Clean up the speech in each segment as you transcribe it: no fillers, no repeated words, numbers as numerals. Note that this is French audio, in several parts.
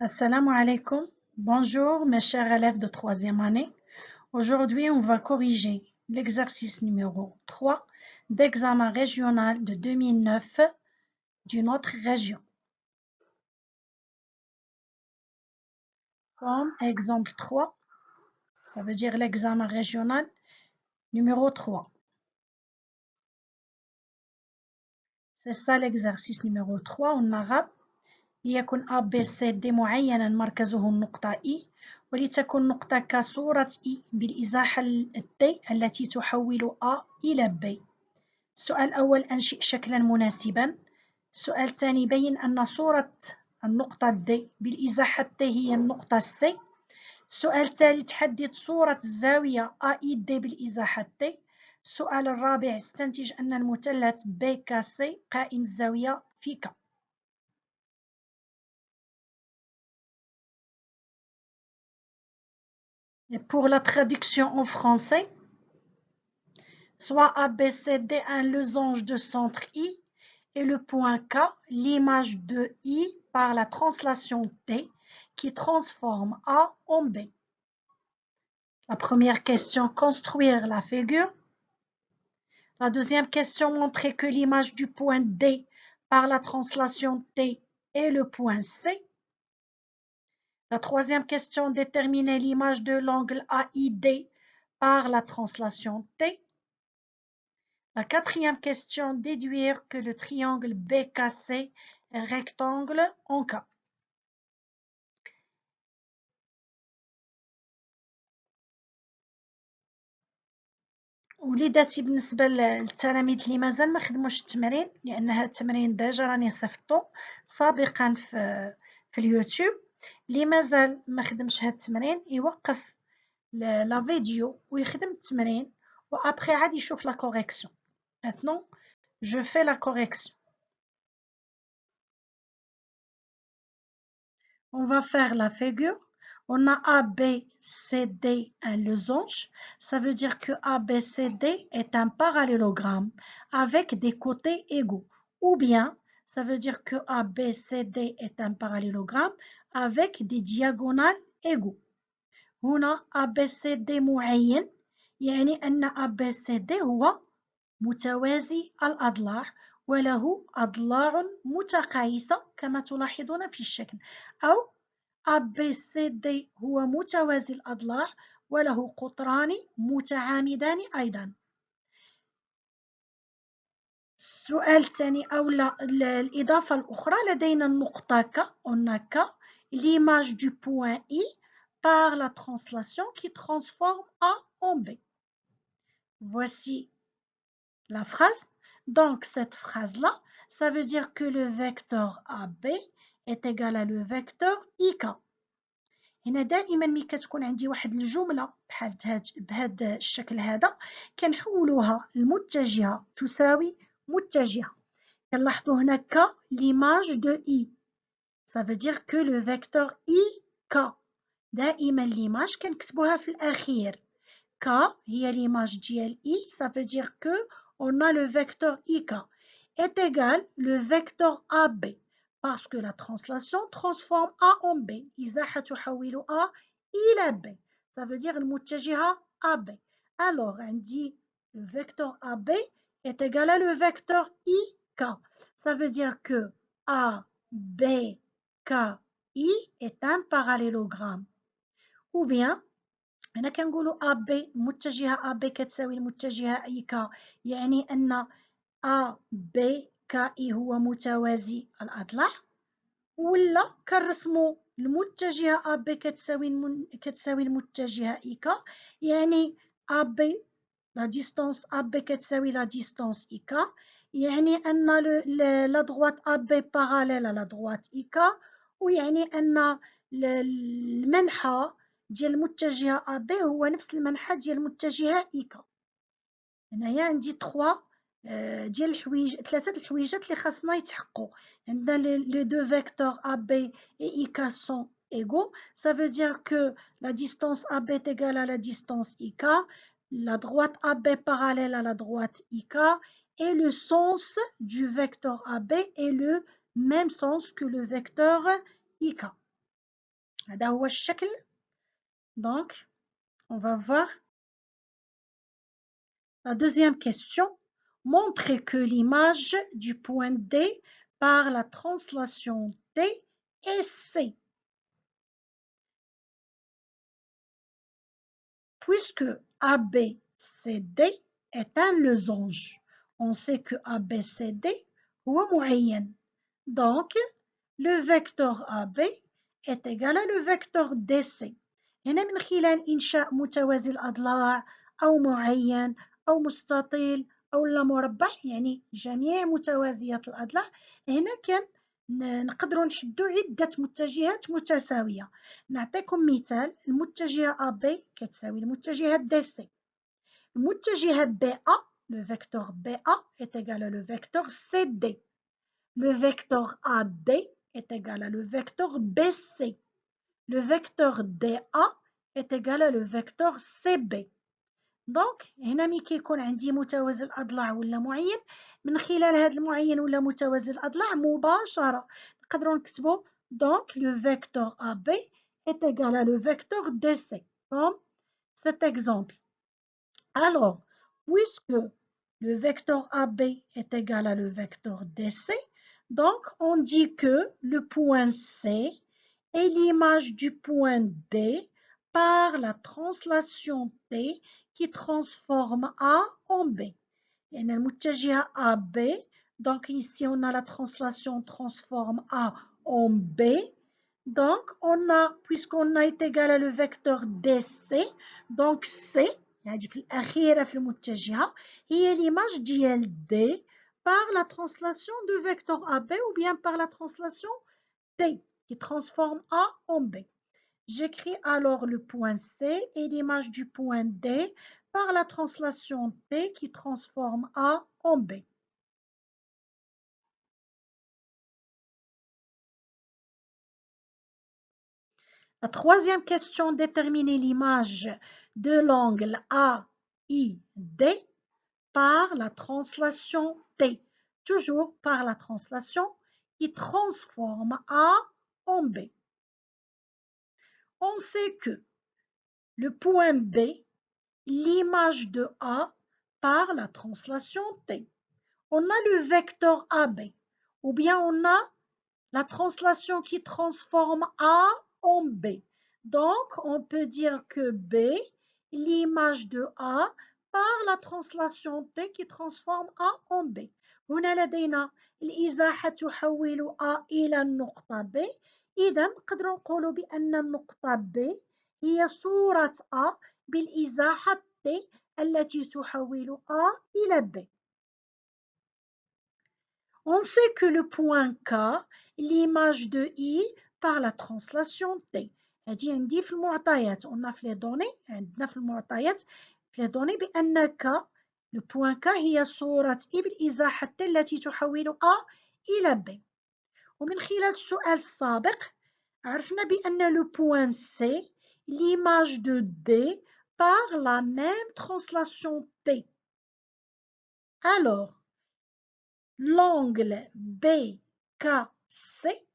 Assalamu alaikum. Bonjour mes chers élèves de troisième année. Aujourd'hui, on va corriger l'exercice numéro 3 d'examen régional de 2009 d'une autre région. Comme exemple 3, ça veut dire l'examen régional numéro 3. C'est ça l'exercice numéro 3 en arabe. ليكن A B C D معينا مركزه النقطة E ولتكن نقطة كصورة E بالإزاحة D التي تحول A إلى B. السؤال الأول أنشئ شكلا مناسبا. السؤال الثاني بين أن صورة النقطة D بالإزاحة T هي النقطة C. السؤال الثالث حدد صورة الزاوية AID بالإزاحة T. السؤال الرابع استنتج أن المثلث BKC قائم الزاوية في K. Et pour la traduction en français, soit ABCD un losange de centre I et le point K, l'image de I par la translation T qui transforme A en B. La première question, construire la figure. La deuxième question, montrer que l'image du point D par la translation T est le point C. La troisième question, déterminer l'image de l'angle AID par la translation T. La quatrième question, déduire que le triangle BKC est rectangle en K. وليداتي بالنسبة للتلاميذ اللي مازال ما خدموش التمرين، لأن هذا التمرين ديجا راني صيفطو سابقا في اليوتيوب. اللي مازال ما خدمش هذا التمرين يوقف لا فيديو ويخدم التمرين وابخي عاد يشوف لا كوريكسيون. Maintenant, je fais la correction. On va faire la figure. On a A, B, C, D, un losange. Ça veut dire que A, B, C, D est un parallélogramme avec des côtés égaux. Ou bien, ça veut dire que A, B, C, D est un parallélogramme avec des diagonales égaux. هنا A, B, C, D معين يعني أن A, B, C, D هو متوازي الأضلاع وله أضلاع متقايسة كما تلاحظون في الشكل، أو ABCD هو متوازي الأضلاع وله قطران متعامدان أيضا. السؤال الثاني أو الإضافة الأخرى لدينا النقطة K. On a K, l'image du point I par la translation qui transforme A en B. Voici la phrase. Donc cette phrase-là, ça veut dire que le vecteur AB est égal à le vecteur IK. هنا دائما ملي كتكون عندي واحد الجملة بهذا الشكل هذا كنحولوها المتجهة تساوي متجهة. كنلاحظوا هنا K l'image de I. Ça veut dire que le vecteur IK دائما l'image كنكتبوها في الأخير. K هي l'image ديال I. Ça veut dire que on a le vecteur IK est égal le vecteur AB parce que la translation transforme A en B. إزاحة تحول A إلى B. Ça veut dire المتجهة AB. Alors, on dit le vecteur AB est égal à le vecteur IK. Ça veut dire que A, B, K, I est un parallélogramme. Ou bien, هنا كنقولوا AB متجهة AB كتساوي المتجهة IK يعني أن AB KI هو متوازي الأضلاع، ولا كنرسموا المتجهة AB كتساوي المتجهة IK يعني AB la distance AB كتساوي la distance IK يعني أن la droite AB parallèle à la droite IK ويعني أن المنحى ديال المتجهة AB هو نفس المنحى ديال المتجهة IK. هنايا عندي 3 ديال الحوايج، 3 الحويجات اللي خاصنا يتحققوا. عندنا les deux vecteurs AB et IK sont égaux. Ça veut dire que la distance AB est égale à la distance IK, la droite AB parallèle à la droite IK et le sens du vecteur AB est le même sens que le vecteur IK. هذا هو الشكل. Donc, on va voir la deuxième question. Montrez que l'image du point D par la translation T est C. Puisque ABCD est un losange, on sait que ABCD هو معين. Donc, le vecteur AB est égal à le vecteur DC. هنا من خلال إنشاء متوازي الأضلاع أو معين أو مستطيل أو مربع، يعني جميع متوازيات الأضلاع، هنا كان نقدروا نحدوا عدة متجهات متساوية. نعطيكم مثال: المتجهة AB كتساوي المتجهة DC. المتجهة BA, le vecteur BA est égal à le vecteur CD. Le vecteur AD est égal à le vecteur BC. Le vecteur DA est égal à le vecteur CB. دونك هنا ملي كيكون عندي متوازي الأضلاع ولا معين، من خلال هذا المعين ولا متوازي الأضلاع مباشرة نقدروا نكتبوا donc le vecteur AB est égal à le vecteur DC, comme cet exemple. Alors, puisque le vecteur AB est égal à le vecteur DC, donc on dit que le point C est l'image du point D par la translation T qui transforme A en B. Et المتجهة AB, donc ici on a la translation transforme A en B. Donc on a, puisqu'on a est égal à le vecteur DC, donc C هذيك الأخيرة في المتجهة هي l'image ديال D par la translation de vecteur AB ou bien par la translation T qui transforme A en B. J'écris alors le point C et l'image du point D par la translation T qui transforme A en B. La troisième question, déterminer l'image de l'angle AID par la translation T, toujours par la translation qui transforme A en B. On sait que le point B, l'image de A par la translation T. On a le vecteur AB, ou bien on a la translation qui transforme A en B. Donc, on peut dire que B, l'image de A par la translation T qui transforme A en B. هنا لدينا الإزاحة تحول A إلى النقطة B. إذا نقدر نقول بأن النقطة B هي صورة A بالإزاحة T التي تحول A إلى B. On sait que le point K, l'image de I par la translation T. هذه عندي في المعطيات، قلنا في لي دوني، عندنا في المعطيات في لي دوني بأن K، le point K هي صورة I بالإزاحة T التي تحول A إلى B. ومن خلال السؤال السابق عرفنا بأن le point C, l'image de D par la même translation T. Alors, l'angle BKC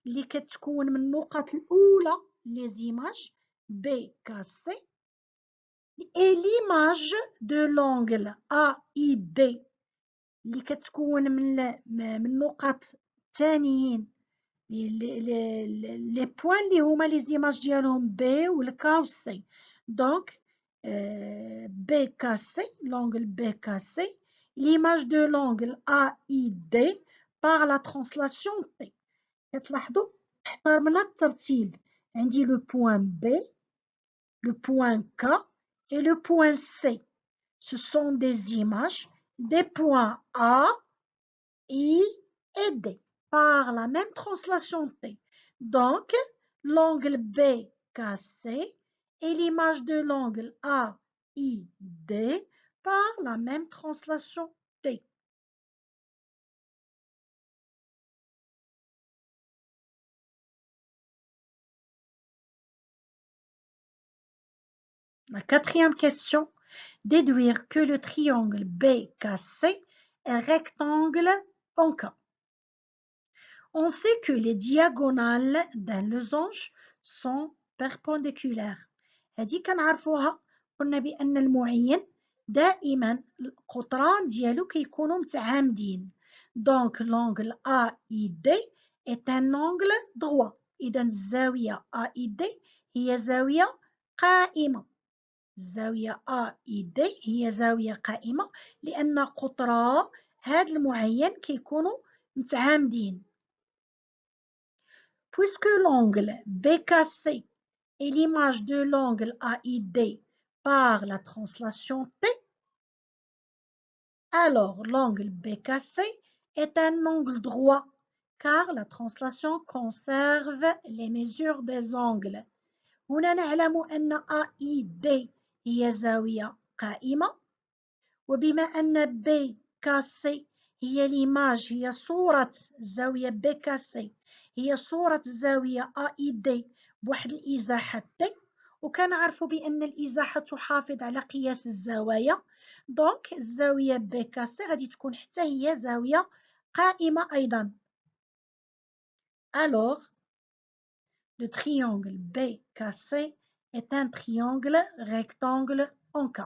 اللي كتكون من النقط الأولى les images BKC et l'image de l'angle AID اللي كتكون من نقط الثانيين les points اللي هما les images ديالهم B والK و C. Donc BKC, l'angle BKC, l'image de l'angle AID par la translation T. كتلاحظوا احترمنا الترتيب، عندي le point B, le point K et le point C. Ce sont des images des points A, I et D par la même translation T. Donc, l'angle BKC et l'image de l'angle AID par la même translation T. La quatrième question, déduire que le triangle BKC est rectangle en K. On sait que les diagonales d'un losange sont perpendiculaire. هذه كنعرفوها، قلنا بأن المعين دائما القطران ديالو كيكونوا متعامدين. Donc l'angle AID est un angle droit. إذا الزاوية AID هي زاوية قائمة. الزاوية AID هي زاوية قائمة لأن قطرا هذا المعين كيكونوا متعامدين. Puisque l'angle BKC est l'image de l'angle AID par la translation T, alors l'angle BKC est un angle droit car la translation conserve les mesures des angles. هنا نعلم أن AID هي زاوية قائمة، وبما أن BKC هي l'image، هي صورة الزاوية BKC، هي صورة الزاوية AID بواحد الإزاحة T، وكنعرفوا بأن الإزاحة تحافظ على قياس الزوايا. دونك الزاوية BKC غادي تكون حتى هي زاوية قائمة أيضا. Alors, le triangle BKC est un triangle rectangle en K.